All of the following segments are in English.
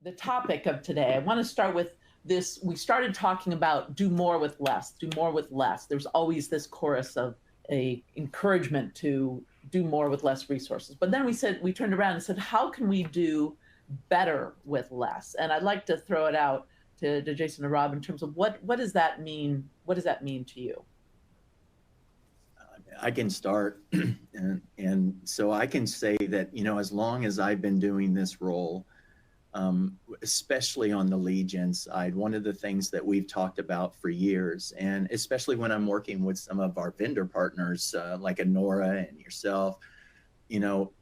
the topic of today. I want to start with this. We started talking about do more with less, do more with less. There's always this chorus of a encouragement to do more with less resources. But then we turned around and said, how can we do better with less? And I'd like to throw it out to Jason and Rob in terms of what does that mean? What does that mean to you? I can start. And so I can say that, as long as I've been doing this role, especially on the lead gen side, one of the things that we've talked about for years, and especially when I'm working with some of our vendor partners, like Nora and yourself,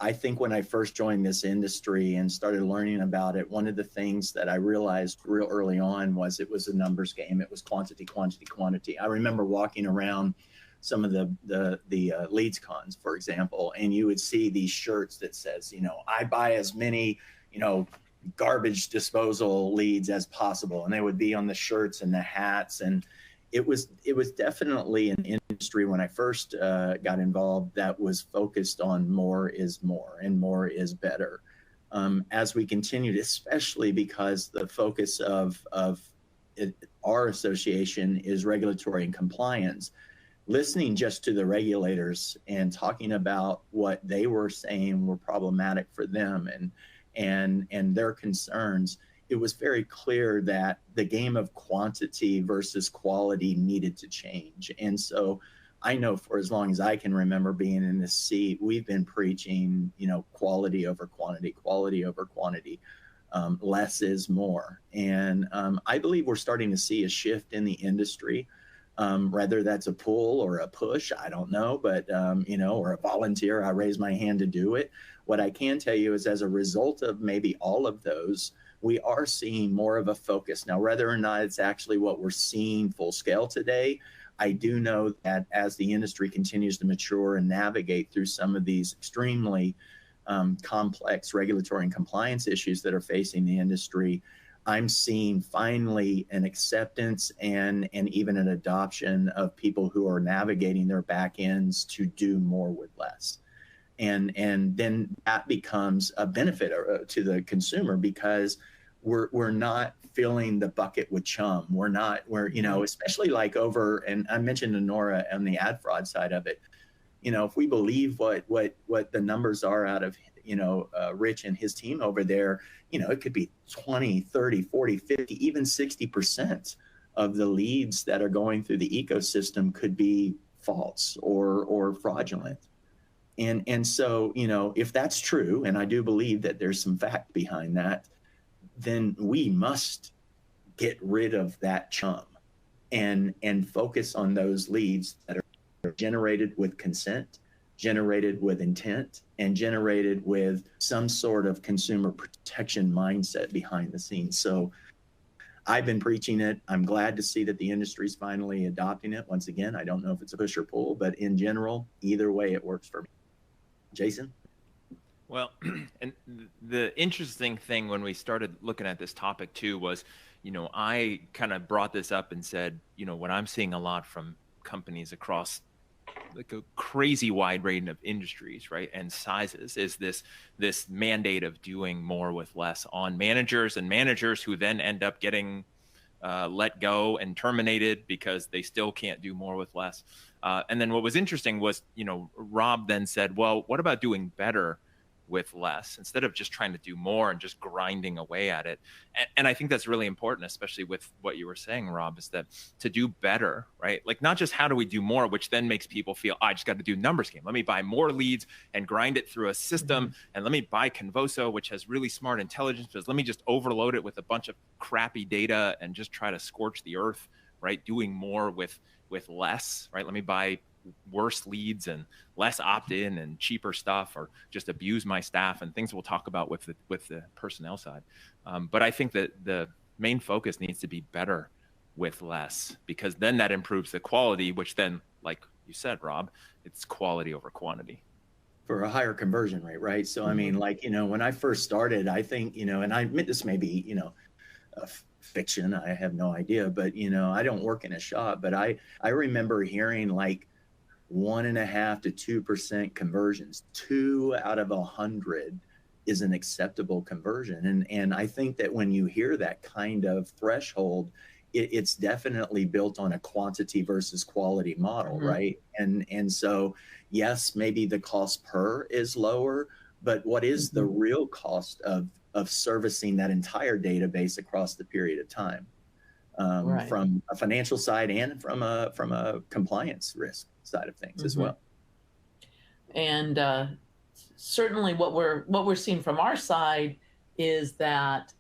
I think when I first joined this industry and started learning about it, one of the things that I realized real early on was it was a numbers game. It was quantity, quantity, quantity. I remember walking around some of the leads cons, for example, and you would see these shirts that says, I buy as many, garbage disposal leads as possible, and they would be on the shirts and the hats. And it was definitely an industry when I first got involved that was focused on more is more and more is better. As we continued, especially because the focus of our association is regulatory and compliance, listening just to the regulators and talking about what they were saying were problematic for them and their concerns, it was very clear that the game of quantity versus quality needed to change. And so I know for as long as I can remember being in this seat, we've been preaching, quality over quantity, quality over quantity. Less is more. And I believe we're starting to see a shift in the industry. Whether that's a pull or a push, I don't know, but, or a volunteer, I raise my hand to do it. What I can tell you is as a result of maybe all of those, we are seeing more of a focus. Now, whether or not it's actually what we're seeing full scale today, I do know that as the industry continues to mature and navigate through some of these extremely complex regulatory and compliance issues that are facing the industry, I'm seeing finally an acceptance and even an adoption of people who are navigating their back ends to do more with less. And then that becomes a benefit to the consumer because we're not filling the bucket with chum. We're especially like over, and I mentioned to Nora on the ad fraud side of it, if we believe what the numbers are out of, Rich and his team over there, it could be 20, 30, 40, 50, even 60% of the leads that are going through the ecosystem could be false or fraudulent. And so, if that's true, and I do believe that there's some fact behind that, then we must get rid of that chum and focus on those leads that are generated with consent, generated with intent, and generated with some sort of consumer protection mindset behind the scenes. So I've been preaching it. I'm glad to see that the industry's finally adopting it. Once again, I don't know if it's a push or pull, but in general, either way, it works for me. Jason? Well, and the interesting thing when we started looking at this topic too was, I kind of brought this up and said, what I'm seeing a lot from companies across like a crazy wide range of industries, right, and sizes is this mandate of doing more with less on managers, and managers who then end up getting let go and terminated because they still can't do more with less. And then what was interesting was, Rob then said, well, what about doing better with less instead of just trying to do more and just grinding away at it? And I think that's really important, especially with what you were saying, Rob, is that to do better, right? Like not just how do we do more, which then makes people feel, I just got to do numbers game. Let me buy more leads and grind it through a system. And let me buy Convoso, which has really smart intelligence, because let me just overload it with a bunch of crappy data and just try to scorch the earth, right? Doing more with less, right? Let me buy worse leads and less opt-in and cheaper stuff, or just abuse my staff and things we'll talk about with the personnel side. But I think that the main focus needs to be better with less, because then that improves the quality, which then, like you said, Rob, it's quality over quantity. For a higher conversion rate, right? So, I mean, like, when I first started, I think, and I admit this may be, fiction, I have no idea, but, I don't work in a shop, but I remember hearing like 1.5% to 2% conversions. 2 out of 100 is an acceptable conversion. And I think that when you hear that kind of threshold, it's definitely built on a quantity versus quality model, right? And so, yes, maybe the cost per is lower, but what is the real cost of servicing that entire database across the period of time, from a financial side and from a compliance risk side of things as well? And certainly, what we're seeing from our side is that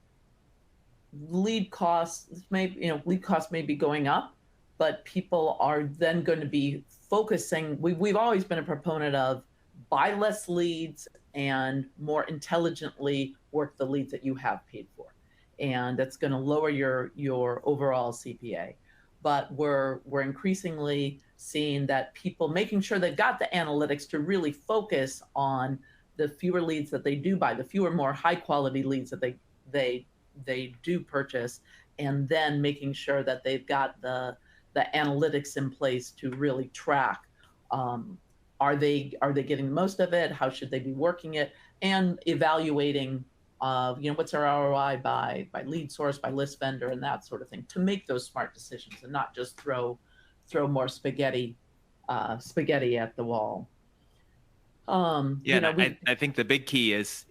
lead costs may be going up, but people are then going to be focusing. We've always been a proponent of buy less leads and more intelligently work the leads that you have paid for, and that's going to lower your overall CPA. But we're increasingly seeing that people making sure they've got the analytics to really focus on the fewer leads that they do buy, the fewer, more high quality leads that they do purchase, and then making sure that they've got the analytics in place to really track, are they getting most of it? How should they be working it? And evaluating, what's our ROI by lead source, by list vendor, and that sort of thing, to make those smart decisions and not just throw more spaghetti at the wall. I think the big key is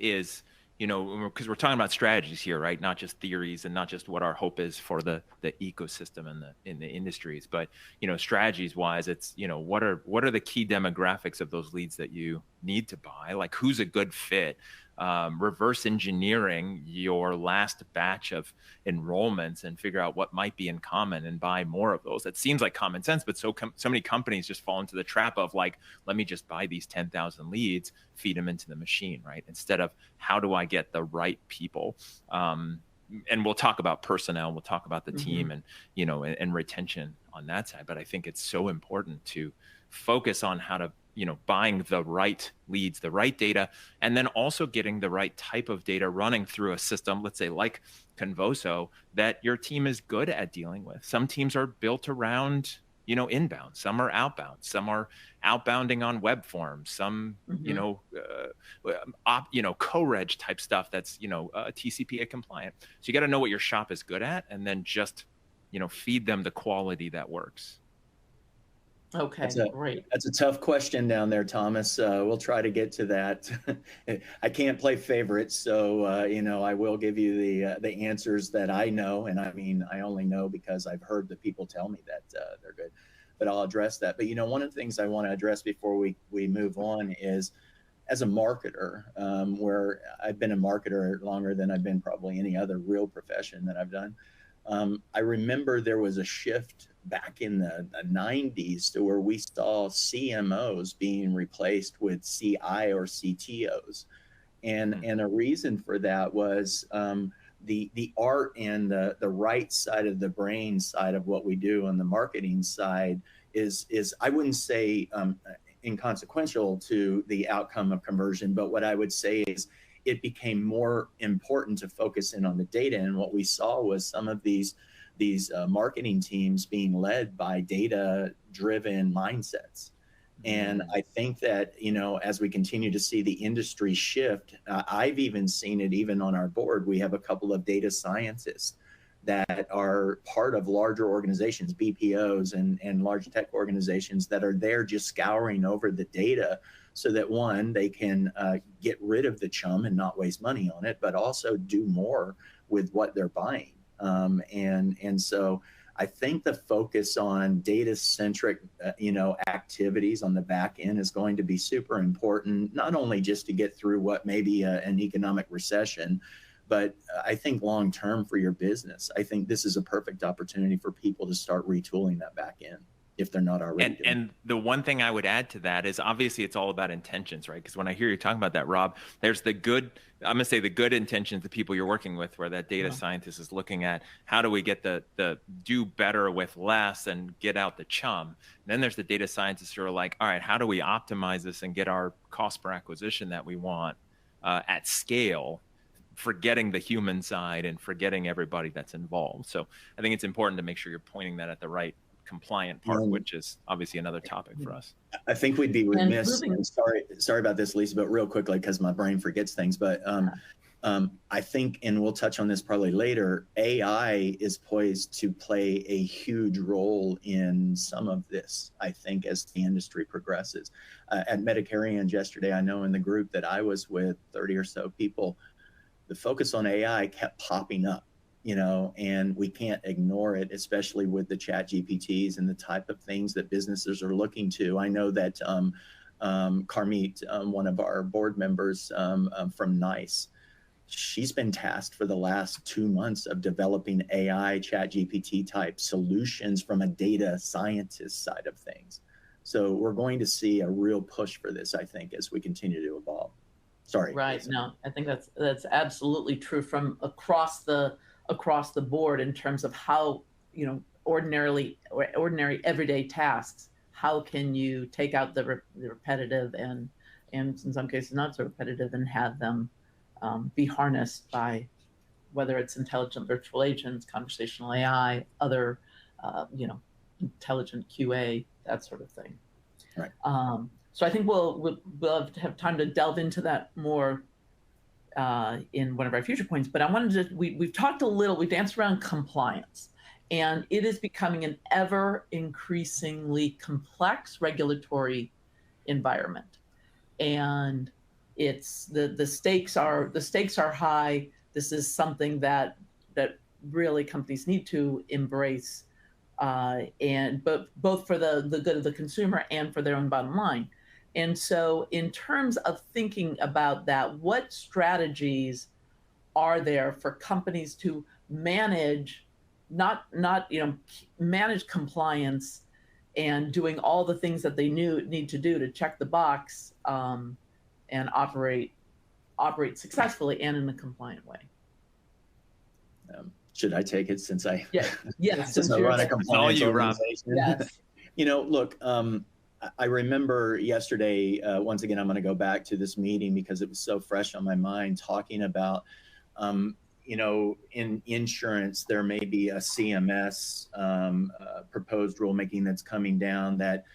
because we're talking about strategies here, right? Not just theories and not just what our hope is for the ecosystem and in the industries, but strategies wise, it's what are the key demographics of those leads that you need to buy? Like, who's a good fit? Reverse engineering your last batch of enrollments and figure out what might be in common and buy more of those. It seems like common sense, but so many companies just fall into the trap of like, let me just buy these 10,000 leads, feed them into the machine, right? Instead of how do I get the right people? And we'll talk about personnel, we'll talk about the team and, and retention on that side. But I think it's so important to focus on how to, buying the right leads, the right data, and then also getting the right type of data running through a system, let's say like Convoso, that your team is good at dealing with. Some teams are built around, inbound, some are outbound, some are outbounding on web forms, some, co-reg type stuff that's, TCPA compliant. So you got to know what your shop is good at and then just, feed them the quality that works. Okay, great. That's a tough question down there, Thomas. We'll try to get to that. I can't play favorites, so I will give you the answers that I know, and I mean I only know because I've heard the people tell me that they're good. But I'll address that. But one of the things I want to address before we move on is, as a marketer, where I've been a marketer longer than I've been probably any other real profession that I've done. I remember there was a shift back in the 90s to where we saw CMOs being replaced with CI or CTOs. And a reason for that was the art and the right side of the brain side of what we do on the marketing side is I wouldn't say inconsequential to the outcome of conversion, but what I would say is it became more important to focus in on the data. And what we saw was some of these marketing teams being led by data-driven mindsets. And I think that, as we continue to see the industry shift, I've even seen it even on our board. We have a couple of data scientists that are part of larger organizations, BPOs and large tech organizations that are there just scouring over the data so that, one, they can get rid of the chum and not waste money on it, but also do more with what they're buying. And so I think the focus on data-centric, activities on the back end is going to be super important, not only just to get through what may be an economic recession, but I think long-term for your business. I think this is a perfect opportunity for people to start retooling that back end, if they're not already. And the one thing I would add to that is obviously it's all about intentions, right? Because when I hear you talking about that, Rob, there's the good, I'm going to say the good intentions, the people you're working with, where that data scientist is looking at how do we get the do better with less and get out the chum. And then there's the data scientists who are like, all right, how do we optimize this and get our cost per acquisition that we want at scale, forgetting the human side and forgetting everybody that's involved. So I think it's important to make sure you're pointing that at the right compliant part, And which is obviously another topic for us. I think we'd be And remiss. moving- And sorry about this, Lisa, but real quickly, because my brain forgets things. But I think, and we'll touch on this probably later, AI is poised to play a huge role in some of this, I think, as the industry progresses. At Medicarians yesterday, I know in the group that I was with, 30 or so people, the focus on AI kept popping up, and we can't ignore it, especially with the chat GPTs and the type of things that businesses are looking to. I know that Carmeet, one of our board members from NICE, she's been tasked for the last 2 months of developing AI chat GPT type solutions from a data scientist side of things. So we're going to see a real push for this, I think, as we continue to evolve. Sorry. Right. Lisa. No, I think that's absolutely true from across the board in terms of how, ordinary everyday tasks, how can you take out the repetitive and in some cases not so repetitive and have them be harnessed by whether it's intelligent virtual agents, conversational AI, other, intelligent QA, that sort of thing. Right. So I think we'll have time to delve into that more in one of our future points. But I wanted to, we've talked a little, we've danced around compliance, and it is becoming an ever increasingly complex regulatory environment. And it's the stakes are high. This is something that really companies need to embrace, and both for the good of the consumer and for their own bottom line. And so in terms of thinking about that, what strategies are there for companies to manage, manage compliance and doing all the things that they need to do to check the box and operate successfully and in a compliant way? Should I take it since I yes since I run a compliance organization? Yes. Look, I remember yesterday, once again, I'm going to go back to this meeting because it was so fresh on my mind, talking about, in insurance, there may be a CMS proposed rulemaking that's coming down that,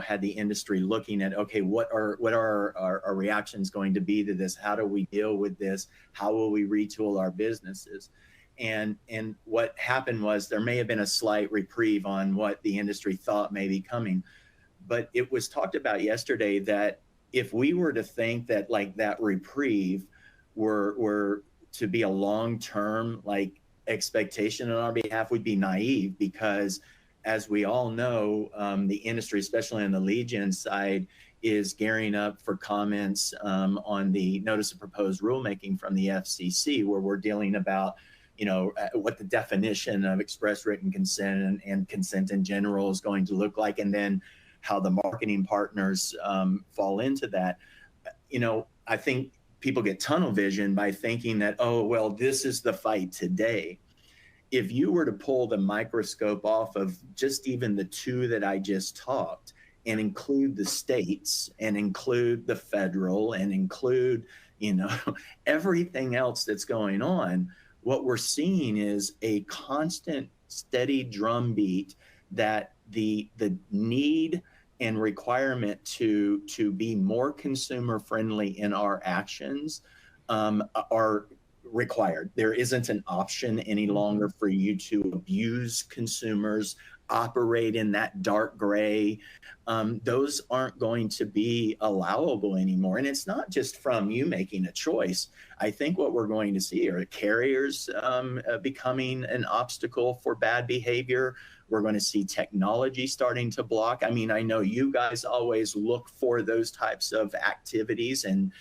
had the industry looking at, okay, what are our reactions going to be to this? How do we deal with this? How will we retool our businesses? And what happened was there may have been a slight reprieve on what the industry thought may be coming. But it was talked about yesterday that if we were to think that that reprieve were to be a long-term expectation on our behalf, we'd be naive, because as we all know, the industry, especially on the lead gen side, is gearing up for comments on the notice of proposed rulemaking from the FCC, where we're dealing about what the definition of express written consent and consent in general is going to look like, and then how the marketing partners fall into that. I think people get tunnel vision by thinking that, oh, well, this is the fight today. If you were to pull the microscope off of just even the two that I just talked and include the states and include the federal and include, everything else that's going on, what we're seeing is a constant, steady drumbeat that the need and requirement to be more consumer friendly in our actions are required. There isn't an option any longer for you to abuse consumers, operate in that dark gray. Those aren't going to be allowable anymore. And it's not just from you making a choice. I think what we're going to see are carriers becoming an obstacle for bad behavior. We're going to see technology starting to block. I mean, I know you guys always look for those types of activities and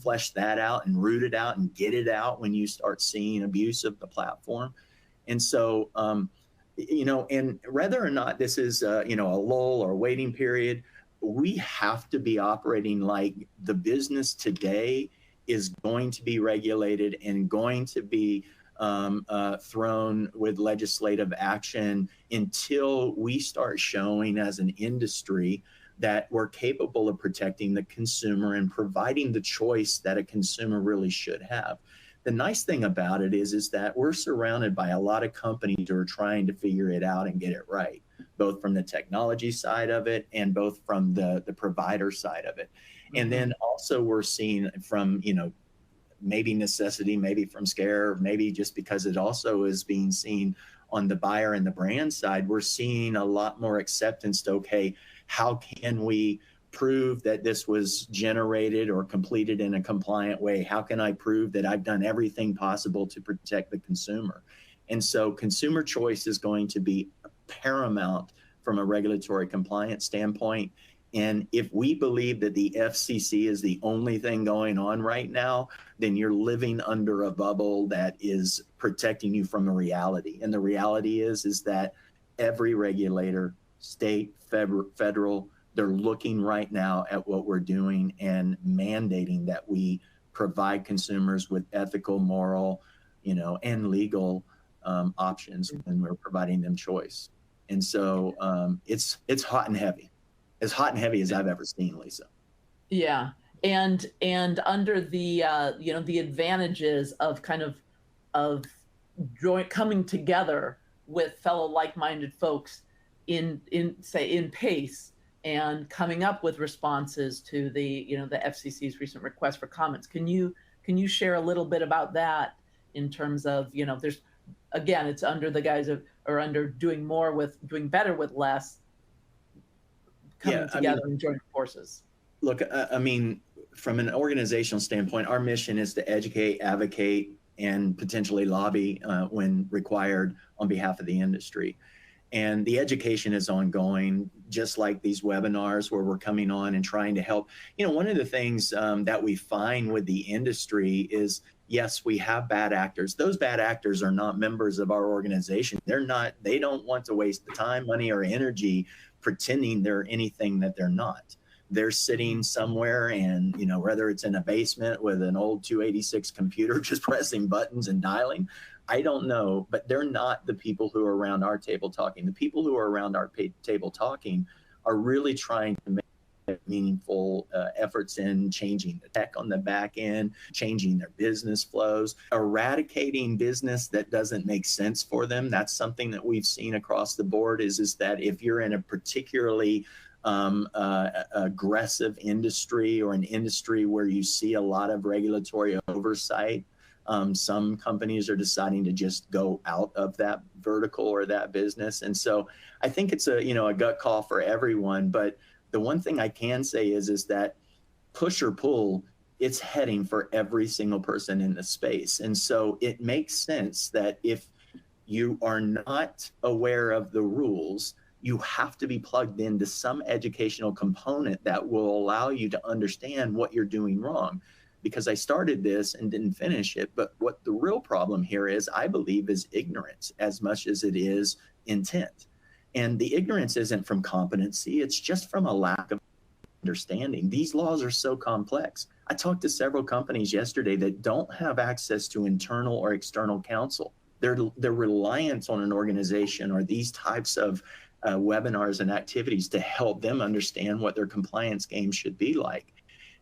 flesh that out and root it out and get it out when you start seeing abuse of the platform. And so, and whether or not this is, a lull or waiting period, we have to be operating like the business today is going to be regulated and going to be thrown with legislative action until we start showing as an industry that we're capable of protecting the consumer and providing the choice that a consumer really should have. The nice thing about it is that we're surrounded by a lot of companies who are trying to figure it out and get it right. both from the technology side of it and both from the provider side of it. And then also we're seeing from, maybe necessity, maybe from scare, maybe just because it also is being seen on the buyer and the brand side, we're seeing a lot more acceptance to, okay, how can we prove that this was generated or completed in a compliant way? How can I prove that I've done everything possible to protect the consumer? And so consumer choice is going to be paramount from a regulatory compliance standpoint. And if we believe that the FCC is the only thing going on right now, then you're living under a bubble that is protecting you from the reality. And the reality is that every regulator, state, federal, they're looking right now at what we're doing and mandating that we provide consumers with ethical, moral, and legal options when we're providing them choice. And so it's hot and heavy. As hot and heavy as I've ever seen, Lisa. Yeah, and under the the advantages of coming together with fellow like-minded folks in PACE and coming up with responses to the the FCC's recent request for comments. Can you share a little bit about that in terms of there's, again, it's under the guise of, or under doing better with less, coming together and joining forces? Look, from an organizational standpoint, our mission is to educate, advocate, and potentially lobby when required on behalf of the industry. And the education is ongoing, just like these webinars where we're coming on and trying to help. One of the things that we find with the industry is, yes, we have bad actors. Those bad actors are not members of our organization. They don't want to waste the time, money, or energy pretending they're anything that they're not. They're sitting somewhere and, whether it's in a basement with an old 286 computer, just pressing buttons and dialing, I don't know, but they're not the people who are around our table talking. The people who are around our table talking are really trying to make meaningful efforts in changing the tech on the back end, changing their business flows, eradicating business that doesn't make sense for them. That's something that we've seen across the board is that if you're in a particularly aggressive industry or an industry where you see a lot of regulatory oversight, some companies are deciding to just go out of that vertical or that business. And so I think it's a gut call for everyone. But the one thing I can say is that push or pull, it's heading for every single person in the space. And so it makes sense that if you are not aware of the rules, you have to be plugged into some educational component that will allow you to understand what you're doing wrong. Because I started this and didn't finish it, but what the real problem here is, I believe, is ignorance as much as it is intent. And the ignorance isn't from competency, it's just from a lack of understanding. These laws are so complex. I talked to several companies yesterday that don't have access to internal or external counsel. They're reliant on an organization or these types of webinars and activities to help them understand what their compliance game should be like.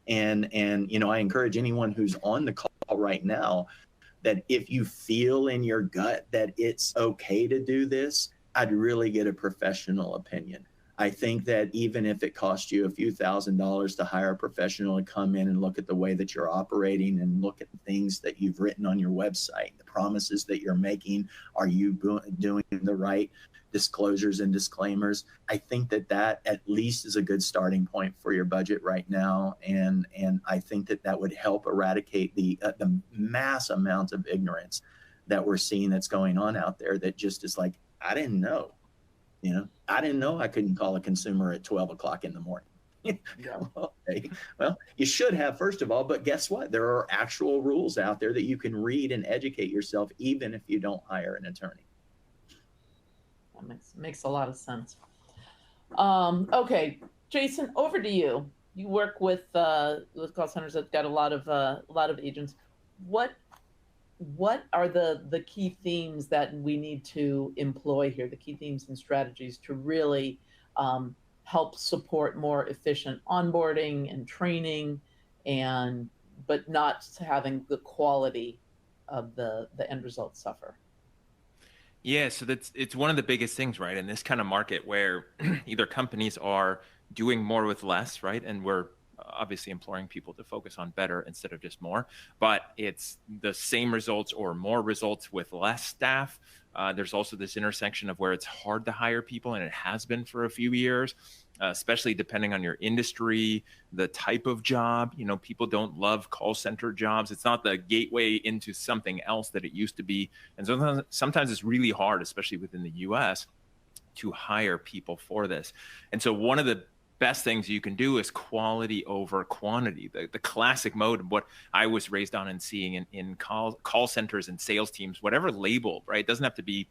And I encourage anyone who's on the call right now that if you feel in your gut that it's okay to do this, I'd really get a professional opinion. I think that even if it costs you a few $1,000s to hire a professional to come in and look at the way that you're operating and look at the things that you've written on your website, the promises that you're making, are you doing the right disclosures and disclaimers? I think that at least is a good starting point for your budget right now. And I think that would help eradicate the mass amount of ignorance that we're seeing that's going on out there that just is like, I didn't know. I didn't know I couldn't call a consumer at 12 o'clock in the morning. Okay. Well, you should have, first of all, but guess what? There are actual rules out there that you can read and educate yourself, even if you don't hire an attorney. That makes a lot of sense. Okay, Jason, over to you. You work with call centers that got a lot of agents. What are the key themes that we need to employ here, the key themes and strategies to really help support more efficient onboarding and training, but not having the quality of the end result suffer? Yeah, so it's one of the biggest things, right? In this kind of market where either companies are doing more with less, right? And we're obviously imploring people to focus on better instead of just more, but it's the same results or more results with less staff. There's also this intersection of where it's hard to hire people, and it has been for a few years, especially depending on your industry, the type of job. You know, people don't love call center jobs. It's not the gateway into something else that it used to be. And sometimes it's really hard, especially within the US, to hire people for this. And so one of the best things you can do is quality over quantity. The classic mode of what I was raised on and seeing in call centers and sales teams, whatever labeled, right? It doesn't have to be,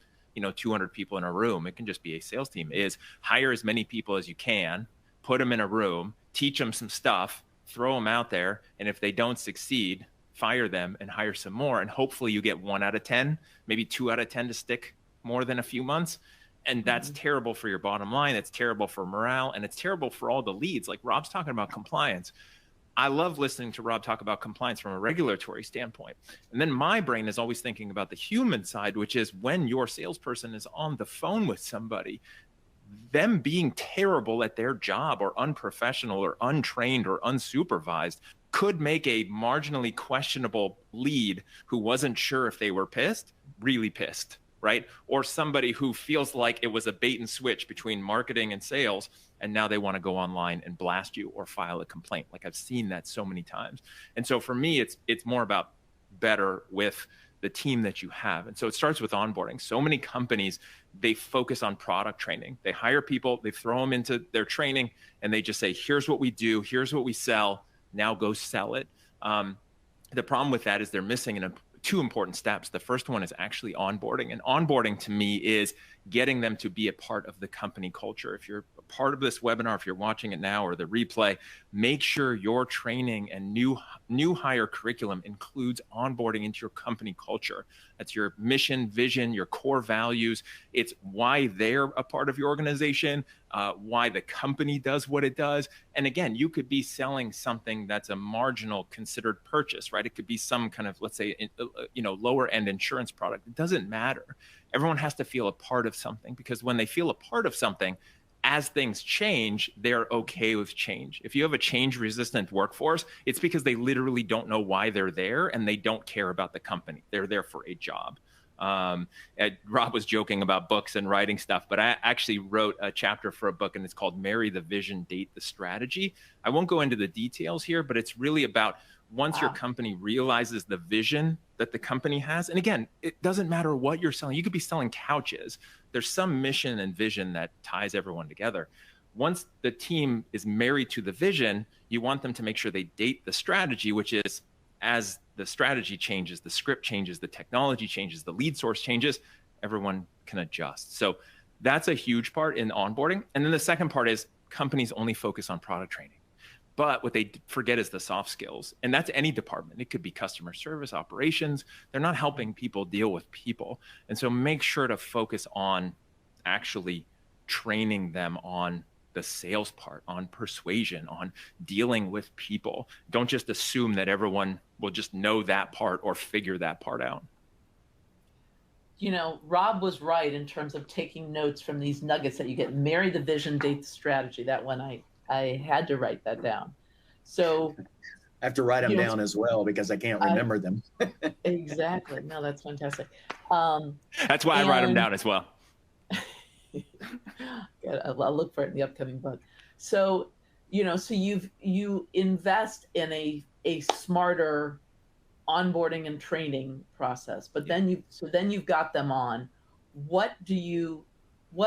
200 people in a room. It can just be a sales team. Is hire as many people as you can, put them in a room, teach them some stuff, throw them out there. And if they don't succeed, fire them and hire some more. And hopefully you get 1 out of 10, maybe 2 out of 10 to stick more than a few months. And that's terrible for your bottom line. It's terrible for morale, and it's terrible for all the leads. Like Rob's talking about compliance. I love listening to Rob talk about compliance from a regulatory standpoint. And then my brain is always thinking about the human side, which is when your salesperson is on the phone with somebody, them being terrible at their job or unprofessional or untrained or unsupervised could make a marginally questionable lead who wasn't sure if they were pissed, really pissed. Right? Or somebody who feels like it was a bait and switch between marketing and sales, and now they want to go online and blast you or file a complaint. Like I've seen that so many times. And so for me, it's more about better with the team that you have. And so it starts with onboarding. So many companies, they focus on product training. They hire people, they throw them into their training, and they just say, here's what we do, here's what we sell, now go sell it. The problem with that is they're missing two important steps. The first one is actually onboarding. And onboarding to me is getting them to be a part of the company culture. If you're a part of this webinar, if you're watching it now or the replay, make sure your training and new hire curriculum includes onboarding into your company culture. That's your mission, vision, your core values. It's why they're a part of your organization, why the company does what it does. And again, you could be selling something that's a marginal considered purchase, right? It could be some kind of, let's say, lower end insurance product. It doesn't matter. Everyone has to feel a part of something, because when they feel a part of something, as things change, they're okay with change. If you have a change resistant workforce, it's because they literally don't know why they're there and they don't care about the company. They're there for a job. Rob was joking about books and writing stuff, but I actually wrote a chapter for a book, and it's called Marry the Vision, Date the Strategy. I won't go into the details here, but it's really about once your company realizes the vision that the company has. And again, it doesn't matter what you're selling. You could be selling couches. There's some mission and vision that ties everyone together. Once the team is married to the vision, you want them to make sure they date the strategy, which is as the strategy changes, the script changes, the technology changes, the lead source changes, everyone can adjust. So that's a huge part in onboarding. And then the second part is companies only focus on product training. But what they forget is the soft skills. And that's any department. It could be customer service, operations. They're not helping people deal with people. And so make sure to focus on actually training them on the sales part, on persuasion, on dealing with people. Don't just assume that everyone will just know that part or figure that part out. Rob was right in terms of taking notes from these nuggets that you get. Marry the vision, date the strategy. That one I had to write that down. So I have to write them down as well because I can't remember them. Exactly. No, that's fantastic. That's why I write them down as well. I'll look for it in the upcoming book. So, so you invest in a smarter onboarding and training process, but then you've got them on. What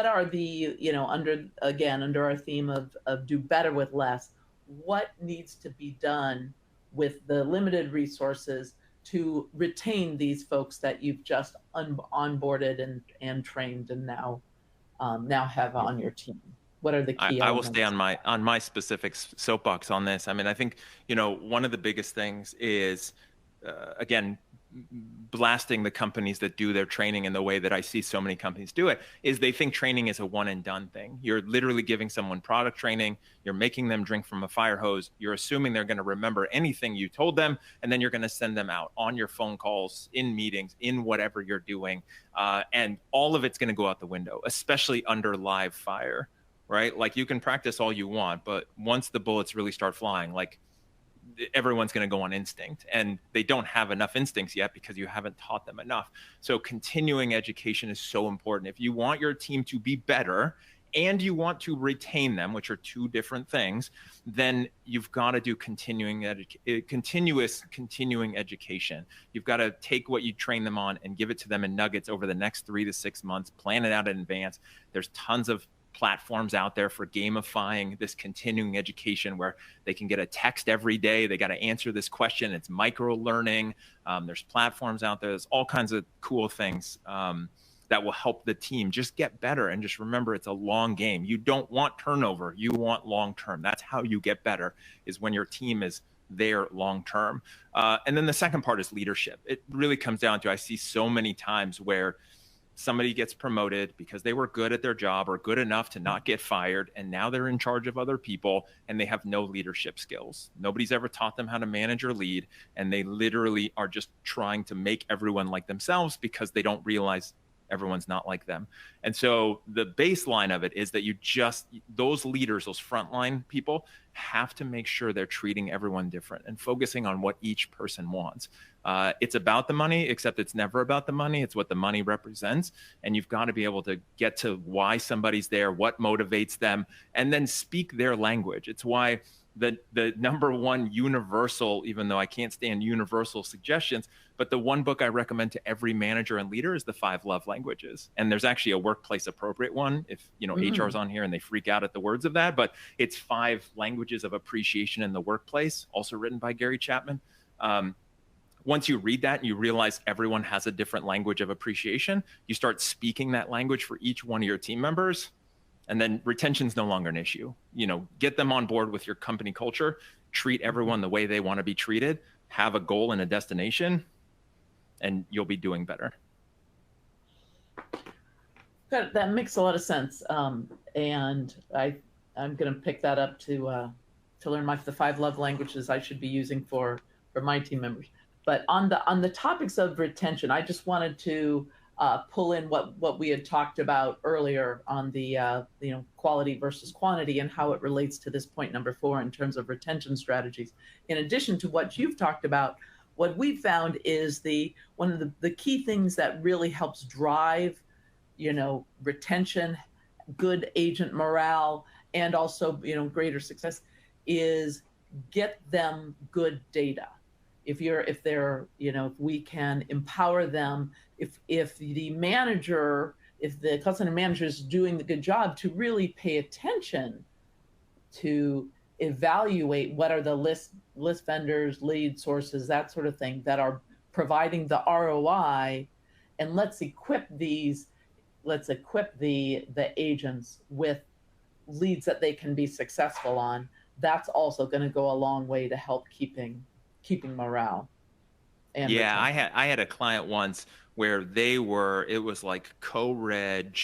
are the, under our theme of do better with less, what needs to be done with the limited resources to retain these folks that you've just onboarded and trained and now have on your team? What are the key elements? I will stay on my specific soapbox on this. I mean, I think, one of the biggest things is, again, blasting the companies that do their training in the way that I see so many companies do it, is they think training is a one and done thing. You're literally giving someone product training, you're making them drink from a fire hose, you're assuming they're going to remember anything you told them, and then you're going to send them out on your phone calls, in meetings, in whatever you're doing. And all of it's going to go out the window, especially under live fire, right? Like, you can practice all you want, but once the bullets really start flying, like, everyone's going to go on instinct, and they don't have enough instincts yet because you haven't taught them enough. So continuing education is so important. If you want your team to be better and you want to retain them, which are two different things, then you've got to do continuing education. You've got to take what you train them on and give it to them in nuggets over the next 3 to 6 months, plan it out in advance. There's tons of platforms out there for gamifying this continuing education, where they can get a text every day. They got to answer this question. It's micro learning. There's platforms out there. There's all kinds of cool things that will help the team just get better. And just remember, it's a long game. You don't want turnover. You want long-term. That's how you get better, is when your team is there long-term. And then the second part is leadership. It really comes down to, I see so many times where somebody gets promoted because they were good at their job or good enough to not get fired, and now they're in charge of other people and they have no leadership skills. Nobody's ever taught them how to manage or lead, and they literally are just trying to make everyone like themselves because they don't realize everyone's not like them. And so the baseline of it is that those leaders, those frontline people, have to make sure they're treating everyone different and focusing on what each person wants. It's about the money, except it's never about the money. It's what the money represents. And you've got to be able to get to why somebody's there, what motivates them, and then speak their language. It's why the number one universal, even though I can't stand universal suggestions, but the one book I recommend to every manager and leader is The 5 Love Languages. And there's actually a workplace appropriate one if, HR is on here and they freak out at the words of that, but it's 5 languages of appreciation in the workplace, also written by Gary Chapman. Once you read that and you realize everyone has a different language of appreciation, you start speaking that language for each one of your team members. And then retention's no longer an issue. Get them on board with your company culture, treat everyone the way they want to be treated, have a goal and a destination, and you'll be doing better. That makes a lot of sense. And I'm going to pick that up to learn the 5 love languages I should be using for my team members. But on the topics of retention, I just wanted to pull in what we had talked about earlier on the quality versus quantity and how it relates to this point number 4 in terms of retention strategies. In addition to what you've talked about, what we've found is one of the key things that really helps drive retention, good agent morale, and also greater success is get them good data. If we can empower them, if the customer manager is doing the good job to really pay attention to evaluate what are the list vendors, lead sources, that sort of thing that are providing the ROI, and let's equip the agents with leads that they can be successful on. That's also going to go a long way to help keeping morale. And yeah, retention. I had a client once where it was like co-reg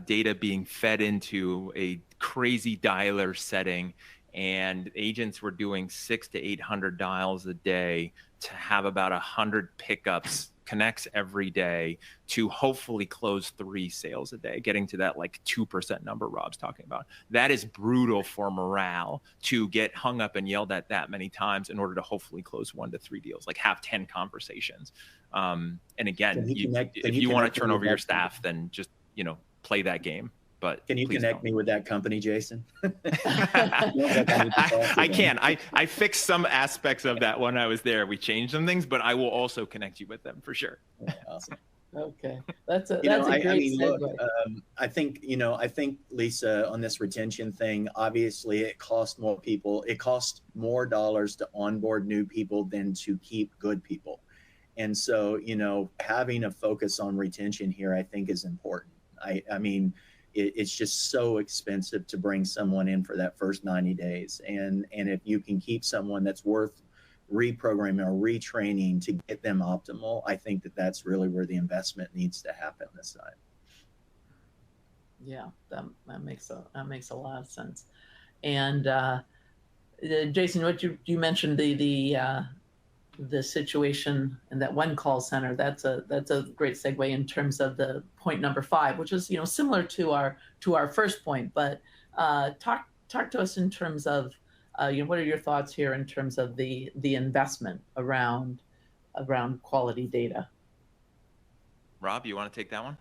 data being fed into a crazy dialer setting, and agents were doing 600 to 800 dials a day to have about 100 pickups, connects every day, to hopefully close 3 sales a day, getting to that like 2% number Rob's talking about. That is brutal for morale, to get hung up and yelled at that many times in order to hopefully close 1 to 3 deals, like have 10 conversations. And again, if you want to turn over your staff, then just, play that game. But can you connect me with that company, Jason? I can. I fixed some aspects of that when I was there. We changed some things, but I will also connect you with them for sure. Yeah, awesome. Okay, that's a great segue. Look, I think Lisa, on this retention thing, obviously it costs more people. It costs more dollars to onboard new people than to keep good people. And so, having a focus on retention here, I think, is important. I mean, it's just so expensive to bring someone in for that first 90 days. And if you can keep someone that's worth reprogramming or retraining to get them optimal, I think that that's really where the investment needs to happen this side. Yeah, that makes a lot of sense. And Jason, what you mentioned the situation in that one call center. That's a great segue in terms of the point number 5, which is similar to our first point. But talk to us in terms of what are your thoughts here in terms of the investment around quality data? Rob, you want to take that one?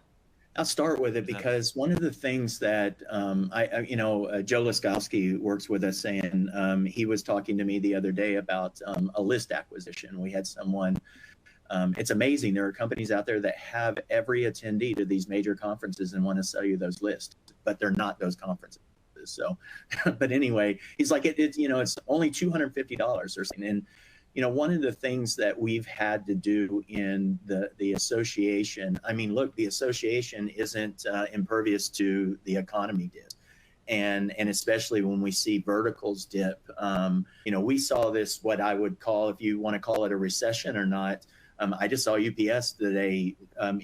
I'll start with it because one of the things that Joe Laskowski works with us, and he was talking to me the other day about a list acquisition. We had someone, it's amazing. There are companies out there that have every attendee to these major conferences and want to sell you those lists, but they're not those conferences. So, but anyway, he's like, it's only $250 or something. And one of the things that we've had to do in the association, I mean, look, the association isn't impervious to the economy dip. And especially when we see verticals dip, we saw this, what I would call, if you want to call it a recession or not. I just saw UPS today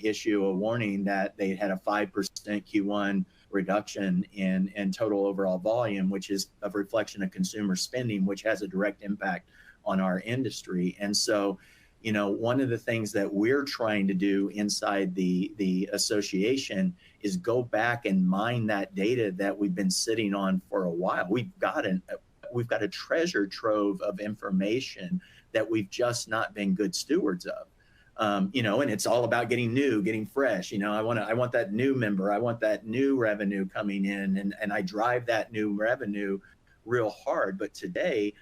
issue a warning that they had a 5% Q1 reduction in total overall volume, which is a reflection of consumer spending, which has a direct impact on our industry. And so, one of the things that we're trying to do inside the association is go back and mine that data that we've been sitting on for a while. We've got a treasure trove of information that we've just not been good stewards of. And it's all about getting fresh. I want that new member. I want that new revenue coming in, and I drive that new revenue real hard. But today,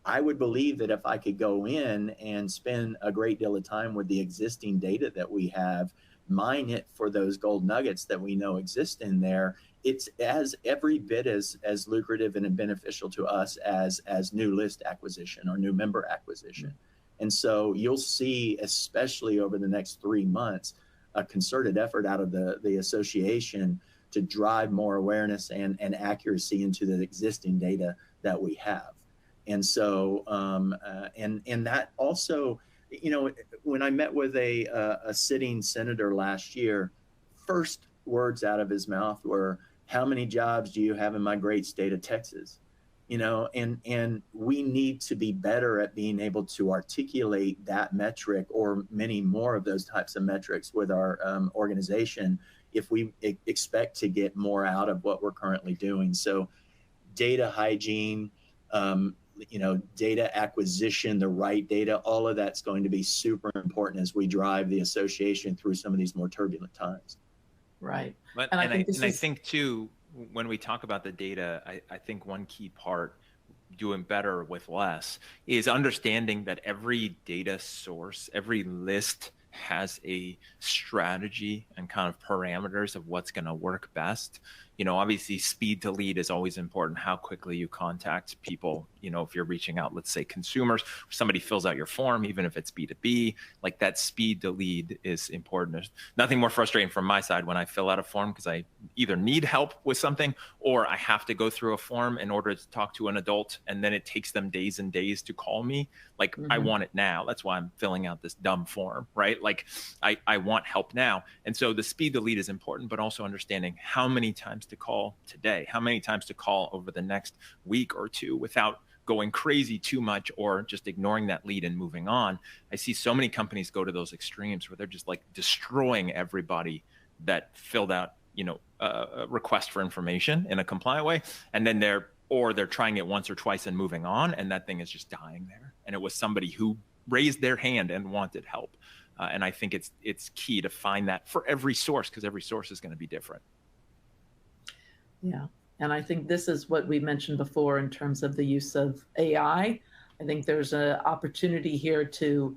I would believe that if I could go in and spend a great deal of time with the existing data that we have, mine it for those gold nuggets that we know exist in there, it's as every bit as lucrative and beneficial to us as new list acquisition or new member acquisition. And so you'll see, especially over the next 3 months, a concerted effort out of the association to drive more awareness and accuracy into the existing data that we have. And so, and that also, when I met with a sitting senator last year, first words out of his mouth were, "How many jobs do you have in my great state of Texas?" And we need to be better at being able to articulate that metric or many more of those types of metrics with our organization if we expect to get more out of what we're currently doing. So data hygiene, data acquisition, the right data, all of that's going to be super important as we drive the association through some of these more turbulent times. Right. And I think too, when we talk about the data, I think one key part, doing better with less, is understanding that every data source, every list has a strategy and kind of parameters of what's going to work best. Obviously speed to lead is always important, how quickly you contact people. If you're reaching out, let's say consumers, or somebody fills out your form, even if it's B2B, like that speed to lead is important. There's nothing more frustrating from my side when I fill out a form because I either need help with something or I have to go through a form in order to talk to an adult, and then it takes them days and days to call me. Like, I want it now. That's why I'm filling out this dumb form, right? Like I want help now. And so the speed to lead is important, but also understanding how many times to call today, how many times to call over the next week or two without going crazy too much or just ignoring that lead and moving on. I see so many companies go to those extremes where they're just like destroying everybody that filled out, a request for information in a compliant way. And then they're trying it once or twice and moving on. And that thing is just dying there. And it was somebody who raised their hand and wanted help. And I think it's key to find that for every source, because every source is going to be different. Yeah. And I think this is what we mentioned before in terms of the use of AI. I think there's an opportunity here to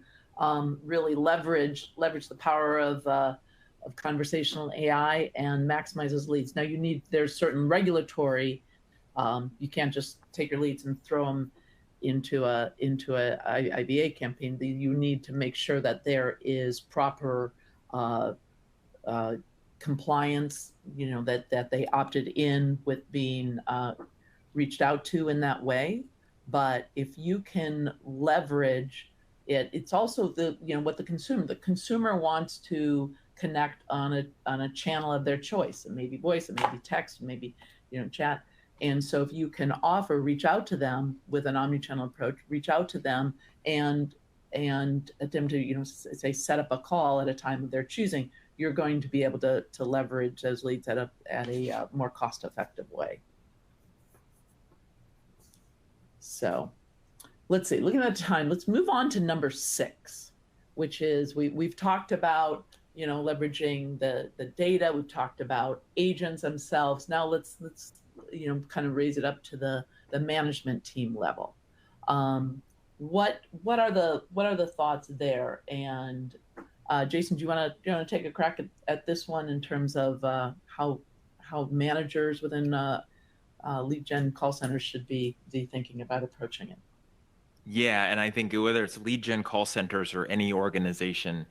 really leverage the power of conversational AI and maximize those leads. Now there's certain regulatory, you can't just take your leads and throw them into a IVA campaign. You need to make sure that there is proper compliance, that they opted in with being reached out to in that way. but if you can leverage it, it's also what the consumer wants to connect on a channel of their choice. It may be voice, it may be text, maybe chat. And so if you can reach out to them with an omni-channel approach, reach out to them and attempt to say set up a call at a time of their choosing, you're going to be able to leverage those leads at a more cost-effective way. So let's see, looking at the time, let's move on to number 6, which is we've talked about leveraging the data. We've talked about agents themselves. Now let's kind of raise it up to the management team level. What are the thoughts there? And Jason, do you want to take a crack at this one in terms of how managers within lead gen call centers should be thinking about approaching it? Yeah, and I think whether it's lead gen call centers or any organization,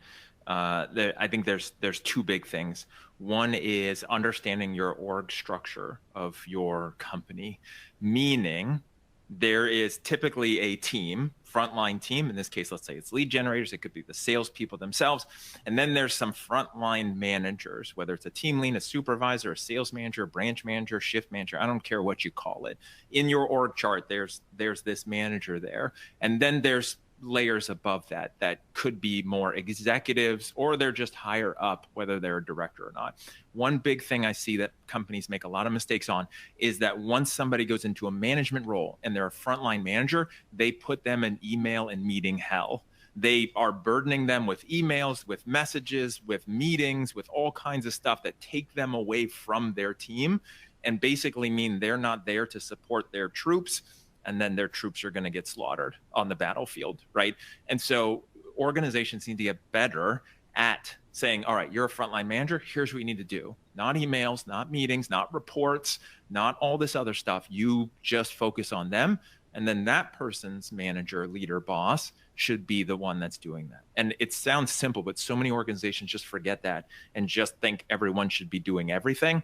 I think there's 2 big things. One is understanding your org structure of your company, meaning there is typically a team, frontline team. In this case, let's say it's lead generators. It could be the salespeople themselves. And then there's some frontline managers, whether it's a team lead, a supervisor, a sales manager, a branch manager, shift manager. I don't care what you call it. In your org chart, there's this manager there. And then there's layers above that could be more executives, or they're just higher up, whether they're a director or not. One big thing I see that companies make a lot of mistakes on is that once somebody goes into a management role and they're a frontline manager, they put them in email and meeting hell. They are burdening them with emails, with messages, with meetings, with all kinds of stuff that take them away from their team and basically mean they're not there to support their troops. And then their troops are going to get slaughtered on the battlefield, right? And so organizations need to get better at saying, all right, you're a frontline manager. Here's what you need to do. Not emails, not meetings, not reports, not all this other stuff. You just focus on them. And then that person's manager, leader, boss should be the one that's doing that. And it sounds simple, but so many organizations just forget that and just think everyone should be doing everything.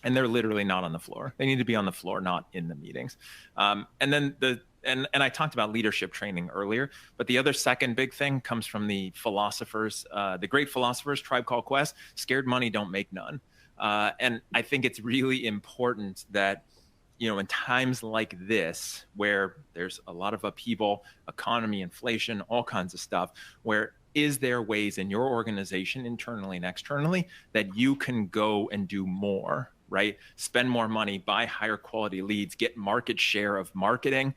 And they're literally not on the floor. They need to be on the floor, not in the meetings. And then and I talked about leadership training earlier, but the other second big thing comes from the philosophers, the great philosophers, Tribe Called Quest: scared money don't make none. And I think it's really important that, in times like this, where there's a lot of upheaval, economy, inflation, all kinds of stuff, where is there ways in your organization, internally and externally, that you can go and do more, right? Spend more money, buy higher quality leads, get market share of marketing.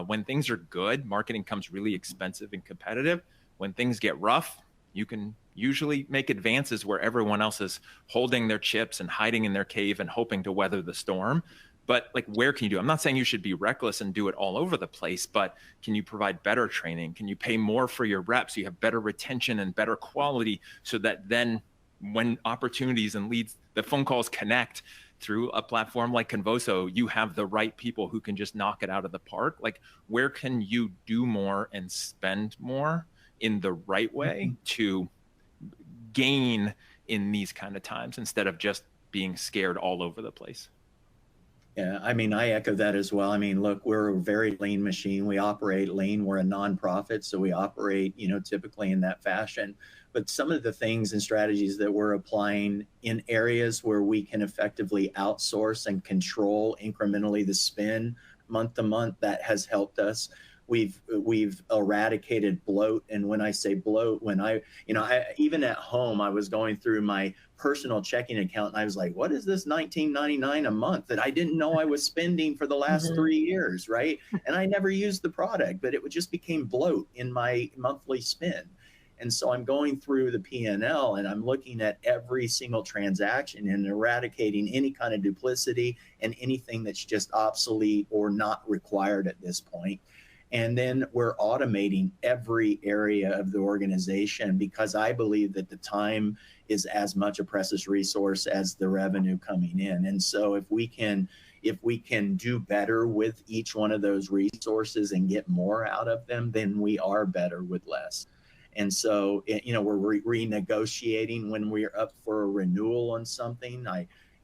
When things are good, marketing comes really expensive and competitive. When things get rough, you can usually make advances where everyone else is holding their chips and hiding in their cave and hoping to weather the storm. But where can you do? I'm not saying you should be reckless and do it all over the place, but can you provide better training? Can you pay more for your reps so you have better retention and better quality, so that then when opportunities and leads, the phone calls connect through a platform like Convoso, you have the right people who can just knock it out of the park? Where can you do more and spend more in the right way to gain in these kind of times, instead of just being scared all over the place? Yeah, I echo that as well. Look, we're a very lean machine. We operate lean. We're a nonprofit, so we operate, typically in that fashion. But some of the things and strategies that we're applying in areas where we can effectively outsource and control incrementally the spend month to month, that has helped us. We've eradicated bloat. And when I say bloat, I even at home, I was going through my personal checking account and I was like, what is this $19.99 a month that I didn't know I was spending for the last 3 years, right? And I never used the product, but it just became bloat in my monthly spend. And so I'm going through the P&L and I'm looking at every single transaction and eradicating any kind of duplicity and anything that's just obsolete or not required at this point. And then we're automating every area of the organization, because I believe that the time is as much a precious resource as the revenue coming in. And so if we can do better with each one of those resources and get more out of them, then we are better with less. And so, we're renegotiating when we're up for a renewal on something.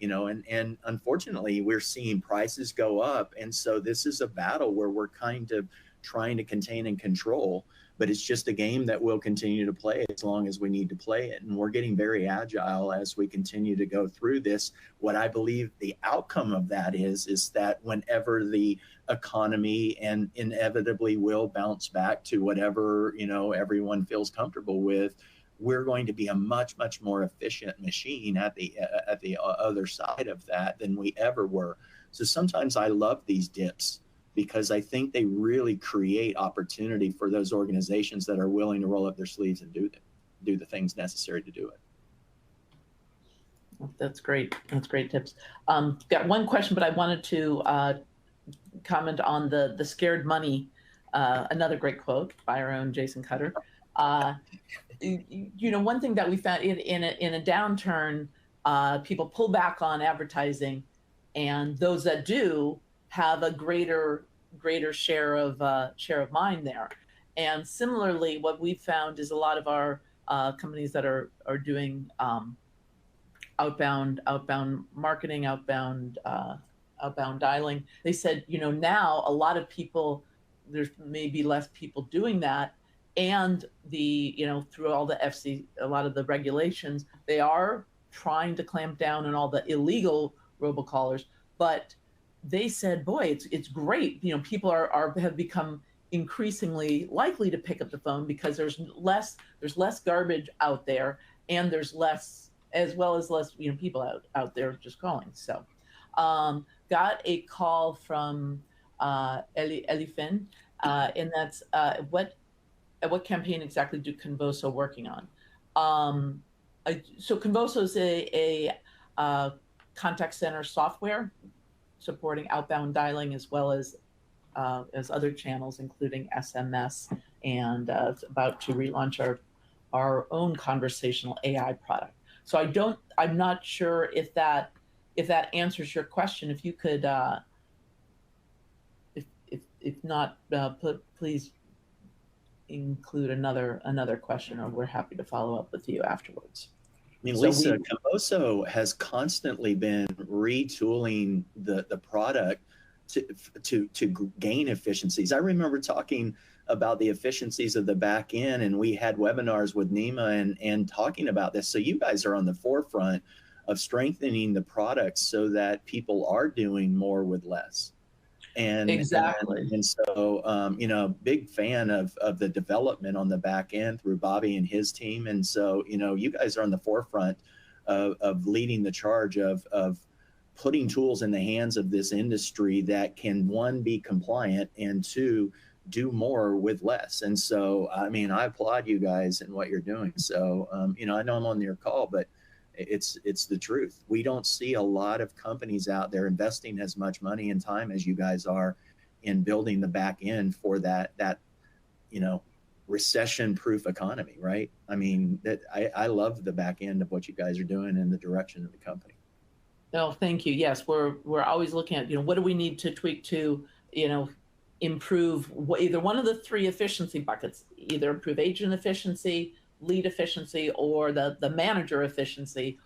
and unfortunately we're seeing prices go up. And so this is a battle where we're kind of trying to contain and control, but it's just a game that we'll continue to play as long as we need to play it. And we're getting very agile as we continue to go through this. What I believe the outcome of that is that whenever the economy and inevitably will bounce back to whatever, everyone feels comfortable with, we're going to be a much, much more efficient machine at the other side of that than we ever were. So sometimes I love these dips, because I think they really create opportunity for those organizations that are willing to roll up their sleeves and do the things necessary to do it. That's great. That's great tips. Got one question, but I wanted to comment on the scared money. Another great quote by our own Jason Cutter. One thing that we found in a downturn, people pull back on advertising, and those that do have a greater share of mind there. And similarly, what we've found is a lot of our companies that are doing outbound marketing, outbound dialing, they said, now a lot of people, there's maybe less people doing that, and through all the a lot of the regulations, they are trying to clamp down on all the illegal robocallers, but they said, boy, it's great. People have become increasingly likely to pick up the phone because there's less garbage out there, and there's less people out there just calling. So got a call from Elifin, and that's what campaign exactly do Convoso working on? So Convoso is a contact center software supporting outbound dialing as well as other channels, including SMS, and it's about to relaunch our own conversational AI product. So I'm not sure if that answers your question. If you could, if not, please include another question, or we're happy to follow up with you afterwards. I mean, Lisa, Convoso has constantly been retooling the product to gain efficiencies. I remember talking about the efficiencies of the back end, and we had webinars with Nima and talking about this. So you guys are on the forefront of strengthening the products so that people are doing more with less. And exactly. And so, big fan of the development on the back end through Bobby and his team. And so, you guys are on the forefront of leading the charge of putting tools in the hands of this industry that can, one, be compliant, and two, do more with less. And so, I mean, I applaud you guys and what you're doing. So, I know I'm on your call, but it's the truth. We don't see a lot of companies out there investing as much money and time as you guys are in building the back end for that recession-proof economy, right? I mean, I love the back end of what you guys are doing and the direction of the company. No, thank you. Yes, we're always looking at, what do we need to tweak to, improve either one of the three efficiency buckets, either improve agent efficiency, lead efficiency, or the manager efficiency.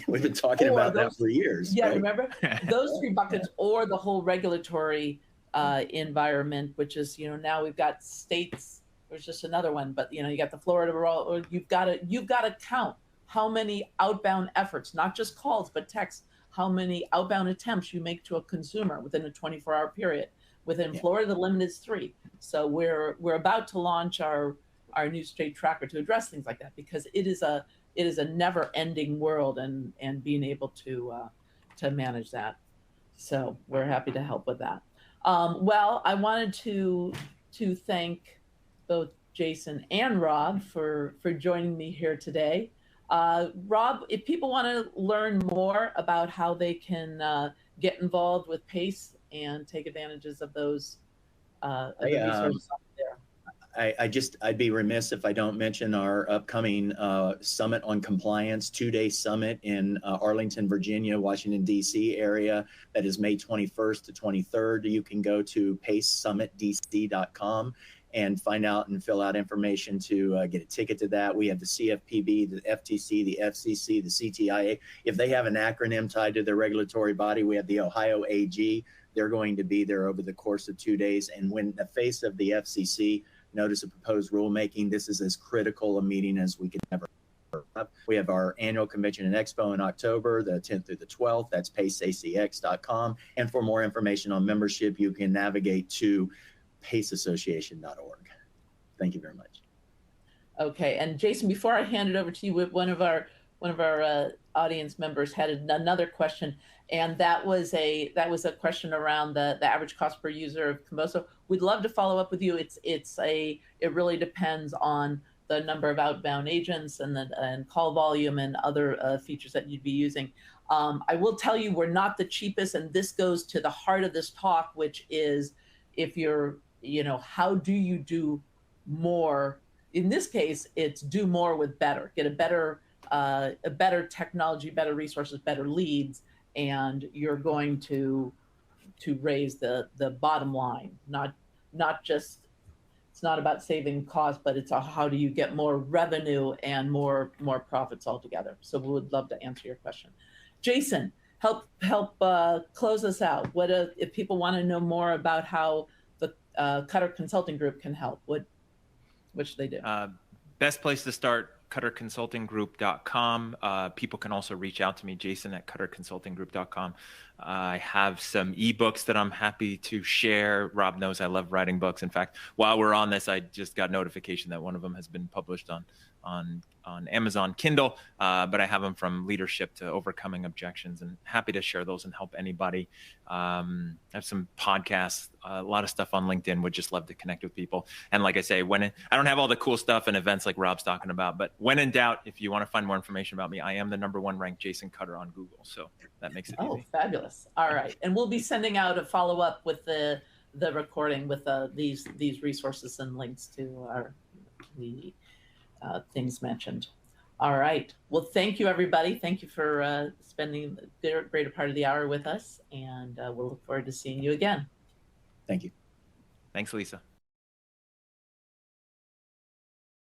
We've been talking about that for years. Yeah, right? Remember those three buckets, or the whole regulatory environment, which is, now we've got states. There's just another one, but you got the Florida roll, or you've got to count how many outbound efforts, not just calls but texts, how many outbound attempts you make to a consumer within a 24-hour period. Within Florida, the limit is 3. So we're about to launch our new state tracker to address things like that, because it is a never-ending world, and being able to manage that. So we're happy to help with that. Well, I wanted to thank both Jason and Rob for joining me here today. Rob, if people want to learn more about how they can get involved with PACE and take advantages of those resources out there. I'd be remiss if I don't mention our upcoming summit on compliance, 2-day summit in Arlington, Virginia, Washington, D.C. area. That is May 21st to 23rd. You can go to pacesummitdc.com and find out and fill out information to get a ticket to that. We have the CFPB, the FTC, the FCC, the CTIA. If they have an acronym tied to their regulatory body, we have the Ohio AG. They're going to be there over the course of 2 days. And when the face of the FCC notice of proposed rulemaking, this is as critical a meeting as we could ever have. We have our annual convention and expo in October, the 10th through the 12th. That's paceacx.com. And for more information on membership, you can navigate to paceassociation.org. Thank you very much. Okay, and Jason, before I hand it over to you, one of our audience members had another question, and that was a question around the average cost per user of Convoso. We'd love to follow up with you. It really depends on the number of outbound agents and call volume and other features that you'd be using. I will tell you, we're not the cheapest, and this goes to the heart of this talk, which is if you're, how do you do more? In this case, it's do more with better, get a better technology, better resources, better leads, and you're going to raise the bottom line. Not just, it's not about saving costs, but it's how do you get more revenue and more profits altogether. So we would love to answer your question. Jason, help close us out. What if people want to know more about how the Cutter Consulting Group can help? What should they do? Best place to start, cutterconsultinggroup.com. People can also reach out to me, Jason at cutterconsultinggroup.com. I have some ebooks that I'm happy to share. Rob knows I love writing books. In fact, while we're on this, I just got notification that one of them has been published on Amazon Kindle, but I have them from leadership to overcoming objections, and happy to share those and help anybody. I have some podcasts, a lot of stuff on LinkedIn. Would just love to connect with people. And like I say, I don't have all the cool stuff and events like Rob's talking about, but when in doubt, if you want to find more information about me, I am the #1 ranked Jason Cutter on Google. So that makes it easy. Oh, fabulous. All right. And we'll be sending out a follow-up with the recording with these resources and links to the things mentioned. All right. Well, thank you, everybody. Thank you for spending the greater part of the hour with us, and we'll look forward to seeing you again. Thank you. Thanks, Lisa.